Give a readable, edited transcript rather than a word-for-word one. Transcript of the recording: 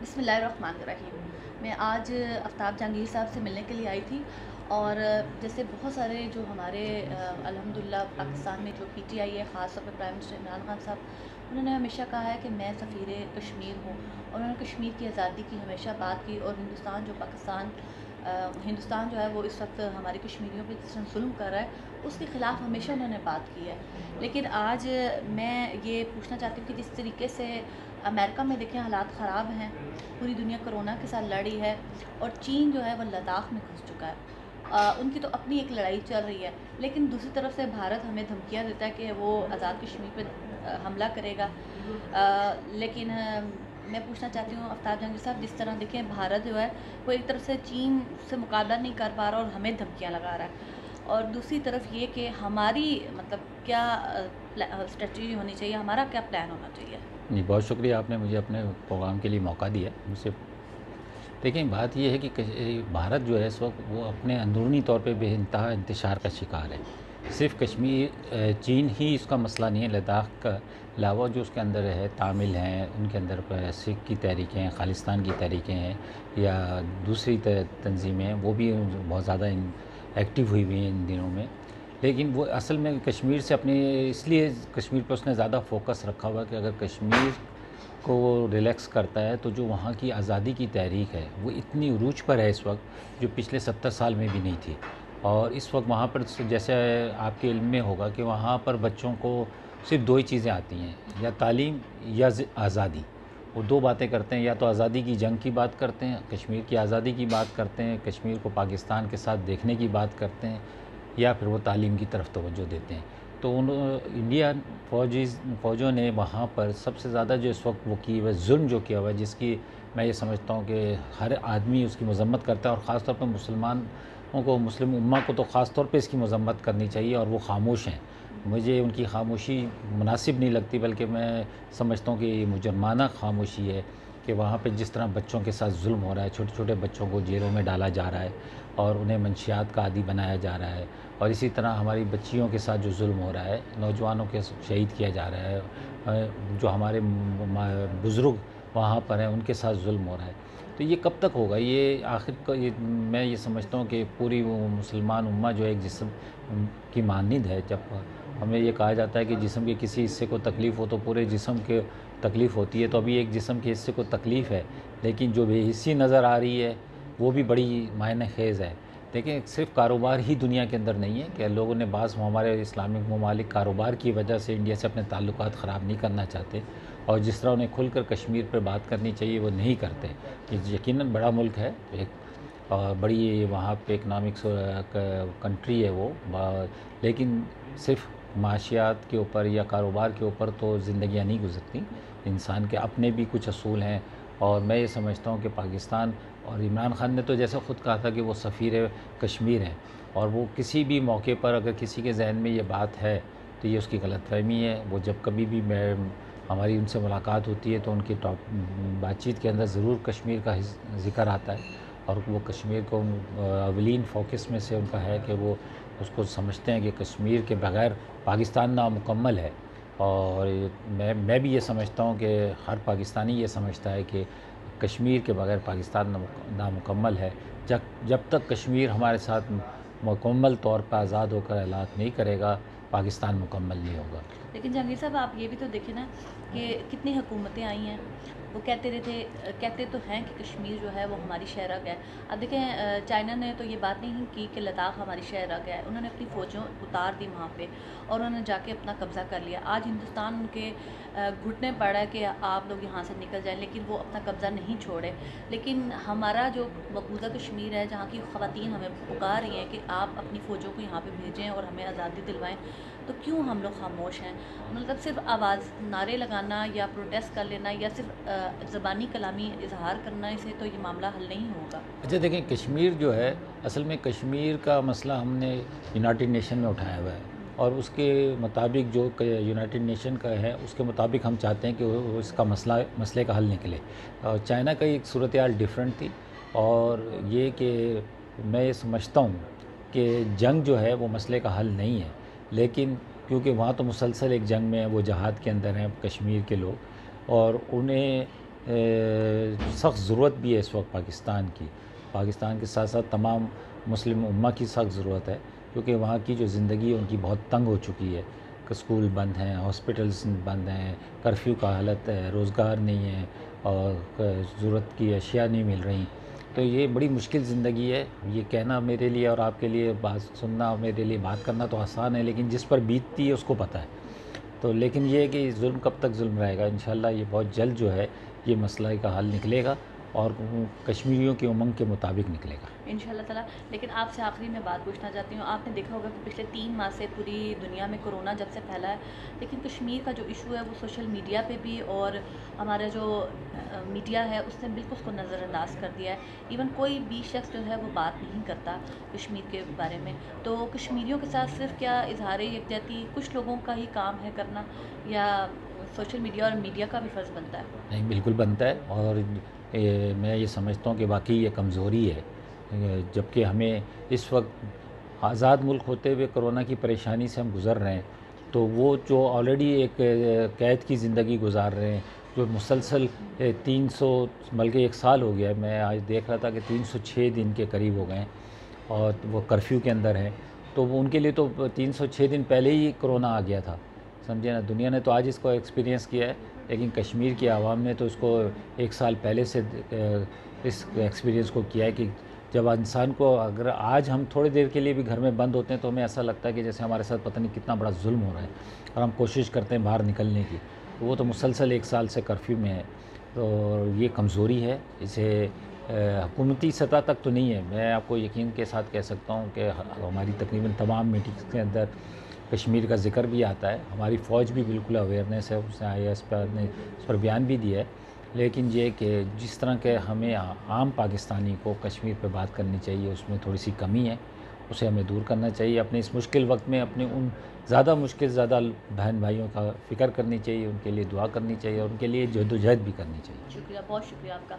बिस्मिल्लाहिर्रहमानिर्रहीम। मैं आज आफ्ताब जहांगीर साहब से मिलने के लिए आई थी और जैसे बहुत सारे जो हमारे अल्हम्दुलिल्लाह पाकिस्तान में जो पीटीआई है, ख़ास तौर पर प्राइम मिनिस्टर इमरान खान साहब, उन्होंने हमेशा कहा है कि मैं सफ़ीर कश्मीर हूँ और उन्होंने कश्मीर की आज़ादी की हमेशा बात की। और हिंदुस्तान जो है वो इस वक्त हमारे कश्मीरियों पे जिस तरह जुल्म कर रहा है उसके ख़िलाफ़ हमेशा उन्होंने बात की है। लेकिन आज मैं ये पूछना चाहती हूँ कि जिस तरीके से अमेरिका में देखें हालात ख़राब हैं, पूरी दुनिया कोरोना के साथ लड़ी है और चीन जो है वो लद्दाख में घुस चुका है। उनकी तो अपनी एक लड़ाई चल रही है, लेकिन दूसरी तरफ से भारत हमें धमकियाँ देता है कि वो आज़ाद कश्मीर पे हमला करेगा। लेकिन मैं पूछना चाहती हूँ आफ्ताब जहांगीर साहब, जिस तरह देखें भारत जो है वो एक तरफ से चीन से मुकाबला नहीं कर पा रहा और हमें धमकियाँ लगा रहा है, और दूसरी तरफ ये कि हमारी मतलब क्या स्ट्रेटजी होनी चाहिए, हमारा क्या प्लान होना चाहिए। जी, बहुत शुक्रिया, आपने मुझे अपने प्रोग्राम के लिए मौका दिया। मुझसे देखिए, बात ये है कि भारत जो है इस वक्त वो अपने अंदरूनी तौर पे बेइंतहा इंतशार का शिकार है। सिर्फ़ कश्मीर चीन ही इसका मसला नहीं है, लद्दाख का अलावा जो उसके अंदर है तामिल हैं, उनके अंदर सिख की तहरीकें हैं, खालिस्तान की तहरीकें हैं या दूसरी तंजीमें हैं, वो भी बहुत ज़्यादा एक्टिव हुई हुई हैं इन दिनों में। लेकिन वो असल में कश्मीर से अपनी इसलिए कश्मीर पर उसने ज़्यादा फोकस रखा हुआ कि अगर कश्मीर को रिलैक्स करता है तो जो वहाँ की आज़ादी की तहरीक है वो इतनी उरूज पर है इस वक्त, जो पिछले 70 साल में भी नहीं थी। और इस वक्त वहाँ पर जैसे आपके इल्म में होगा कि वहाँ पर बच्चों को सिर्फ दो ही चीज़ें आती हैं, या तालीम या आज़ादी। वो दो बातें करते हैं, या तो आज़ादी की जंग की बात करते हैं, कश्मीर की आज़ादी की बात करते हैं, कश्मीर को पाकिस्तान के साथ देखने की बात करते हैं, या फिर वो तालीम की तरफ तवज्जो देते हैं। तो उन इंडियन फ़ौजों ने वहाँ पर सबसे ज़्यादा जो इस वक्त वो की हुआ जुल्म जो किया हुआ है, जिसकी मैं ये समझता हूँ कि हर आदमी उसकी मज़म्मत करता है, और ख़ास तौर पर मुसलमानों को, मुस्लिम उम्मा को तो ख़ास तौर पे इसकी मज़म्मत करनी चाहिए, और वो ख़ामोश हैं। मुझे उनकी ख़ामोशी मुनासिब नहीं लगती, बल्कि मैं समझता हूँ कि ये मुजरमाना ख़ामोशी है कि वहाँ पे जिस तरह बच्चों के साथ जुल्म हो रहा है, छोटे छोटे बच्चों को जेलों में डाला जा रहा है और उन्हें मंशियात का आदी बनाया जा रहा है, और इसी तरह हमारी बच्चियों के साथ जो जुल्म हो रहा है, नौजवानों के शहीद किया जा रहा है, जो हमारे बुज़ुर्ग वहाँ पर हैं उनके साथ जुल्म हो रहा है। तो ये कब तक होगा? ये आखिर का ये मैं ये समझता हूँ कि पूरी वो मुसलमान उम्मा जो है एक जिस्म की मानंद है। जब हमें ये कहा जाता है कि जिस्म के किसी हिस्से को तकलीफ़ हो तो पूरे जिस्म के तकलीफ़ होती है, तो अभी एक जिस्म के हिस्से को तकलीफ़ है, लेकिन जो बेहिस्सी नज़र आ रही है वो भी बड़ी मायने ख़ेज़ है। देखिए, सिर्फ़ कारोबार ही दुनिया के अंदर नहीं है कि लोगों ने बाज़ हमारे इस्लामिक ममालिक कारोबार की वजह से इंडिया से अपने ताल्लुकात ख़राब नहीं करना चाहते, और जिस तरह उन्हें खुलकर कश्मीर पर बात करनी चाहिए वो नहीं करते। ये यकीनन बड़ा मुल्क है, एक और बड़ी वहाँ पे इकनॉमिक्स कंट्री है वो, लेकिन सिर्फ़ माशियात के ऊपर या कारोबार के ऊपर तो ज़िंदगियाँ नहीं गुज़रती। इंसान के अपने भी कुछ असूल हैं, और मैं ये समझता हूँ कि पाकिस्तान और इमरान खान ने तो जैसा ख़ुद कहा था कि वो सफ़ीर कश्मीर हैं, और वो किसी भी मौके पर अगर किसी के जहन में ये बात है तो ये उसकी गलतफ़हमी है। वो जब कभी भी हमारी उनसे मुलाकात होती है तो उनकी बातचीत के अंदर ज़रूर कश्मीर का ज़िक्र आता है, और वो कश्मीर को अवलीन फ़ोकस में से उनका है कि वो उसको समझते हैं कि कश्मीर के बग़ैर पाकिस्तान नामुकम्मल है। और मैं भी ये समझता हूँ कि हर पाकिस्तानी ये समझता है कि कश्मीर के बग़ैर पाकिस्तान नामुकम्मल है। जब तक कश्मीर हमारे साथ मुकम्मल तौर पर आज़ाद होकर ऐलान नहीं करेगा, पाकिस्तान मुकम्मल नहीं होगा। लेकिन जहांगीर साहब, आप ये भी तो देखें ना कि कितनी हुकूमतें आई हैं, वो कहते तो हैं कि कश्मीर जो है वो हमारी शहरग है। अब देखें, चाइना ने तो ये बात नहीं की कि लद्दाख हमारी शहरग है, उन्होंने अपनी फ़ौजों उतार दी वहाँ पे और उन्होंने जाके अपना कब्ज़ा कर लिया। आज हिंदुस्तान उनके घुटने पड़ा है कि आप लोग यहाँ से निकल जाएं, लेकिन वो अपना कब्ज़ा नहीं छोड़े। लेकिन हमारा जो मकबूजा कश्मीर है, जहाँ की ख़वातीन हमें पुकार रही हैं कि आप अपनी फ़ौजों को यहाँ पे भेजें और हमें आज़ादी दिलवाएं, तो क्यों हम लोग खामोश हैं? मतलब सिर्फ आवाज़, नारे लगाना या प्रोटेस्ट कर लेना या सिर्फ ज़बानी कलामी इजहार करना से तो ये मामला हल नहीं होगा। अच्छा, देखें, कश्मीर जो है, असल में कश्मीर का मसला हमने यूनाइटेड नेशन में उठाया हुआ है, और उसके मुताबिक जो यूनाइटेड नेशन का है उसके मुताबिक हम चाहते हैं कि वो इसका मसले का हल निकले। और चाइना का एक सूरत हाल डिफरेंट थी, और ये कि मैं ये समझता हूँ कि जंग जो है वो मसले का हल नहीं है, लेकिन क्योंकि वहाँ तो मुसलसल एक जंग में है, वो जहाद के अंदर हैं कश्मीर के लोग, और उन्हें سخت ضرورت بھی ہے اس وقت پاکستان کے ساتھ ساتھ تمام مسلم امہ کی سخت ضرورت ہے، کیونکہ وہاں کی جو زندگی ہے ان کی بہت تنگ ہو چکی ہے کہ اسکول بند ہیں، ہاسپٹلس بند ہیں، کرفیو کا حالت ہے، روزگار نہیں ہے اور ضرورت کی اشیاء نہیں مل رہی. تو یہ بڑی مشکل زندگی ہے. یہ کہنا میرے لیے اور آپ کے لیے، بات سننا میرے لیے، بات کرنا تو آسان ہے، لیکن جس پر بیتتی ہے اس کو پتہ ہے. تو لیکن یہ ہے کہ ظلم کب تک ظلم رہے گا. انشاءاللہ یہ بہت جلد جو ہے یہ مسئلہ کا حل نکلے گا اور کشمیریوں کی امنگ کے مطابق نکلے گا انشاءاللہ تعالیٰ. لیکن آپ سے آخری میں بات پوچھنا چاہتی ہوں، آپ نے دیکھا ہوگا کہ پچھلے 3 ماہ سے پوری دنیا میں کرونا جب سے پھیلا ہے، لیکن کشمیر کا جو ایشو ہے وہ سوشل میڈیا پہ بھی اور ہمارا جو میڈیا ہے اس نے بالکل اس کو نظر انداز کر دیا ہے. ایون کوئی بھی شخص جو ہے وہ بات نہیں کرتا کشمیر کے بارے میں. تو کشمیریوں کے ساتھ صرف کیا اظہار یکجہتی کچھ لوگوں کا ہی کام ہے کرنا، یا سوشل میڈیا اور میڈیا کا بھی فرض بنتا ہے؟ نہیں، بالکل بنتا ہے. اور میں یہ سمجھتا ہوں کہ واقعی یہ کمزوری ہے، جبکہ ہمیں اس وقت آزاد ملک ہوتے ہوئے کرونا کی پریشانی سے ہم گزر رہے ہیں. تو وہ جو آلریڈی ایک قید کی زندگی گزار رہے ہیں، جو مسلسل 300 بلکہ 1 سال ہو گیا ہے، میں آج دیکھ رہا تھا کہ 306 دن کے قریب ہو گئے ہیں اور وہ کرفیو کے اندر ہیں. تو وہ ان کے لیے تو 306 دن پہلے ہی کرونا آ گیا تھا، سمجھے نا. دنیا نے تو آج اس کو ایکسپیرینس کیا ہے، لیکن کشمیر کی عوام نے تو اس کو 1 سال پہلے سے اس ایکسپیرینس کو کیا ہے کہ جب انسان کو، اگر آج ہم تھوڑی دیر کے لیے بھی گھر میں بند ہوتے ہیں تو ہمیں ایسا لگتا ہے کہ جیسے ہمارے ساتھ پتہ نہیں کتنا بڑا ظلم ہو رہا ہے، اور ہم کوشش کرتے ہیں باہر نکلنے کی. وہ تو مسلسل 1 سال سے کرفیو میں ہے. تو یہ کمزوری ہے، اسے حکومتی سطح تک تو نہیں ہے. میں آپ کو یقین کے ساتھ کہہ سکتا ہوں کہ ہماری تقریباً تمام میٹنگز کے اندر کشمیر کا ذکر بھی آتا ہے. ہماری فوج بھی بالکل اویئرنیس ہے، اس نے IAS پر نے اس پر بیان بھی دیا ہے. لیکن یہ کہ جس طرح کے ہمیں عام پاکستانی کو کشمیر پہ بات کرنی چاہیے، اس میں تھوڑی سی کمی ہے. اسے ہمیں دور کرنا چاہیے. اپنے اس مشکل وقت میں اپنے ان زیادہ بہن بھائیوں کا فکر کرنی چاہیے، ان کے لیے دعا کرنی چاہیے اور ان کے لیے جہد و جہد بھی کرنی چاہیے. شکریہ، بہت شکریہ آپ کا.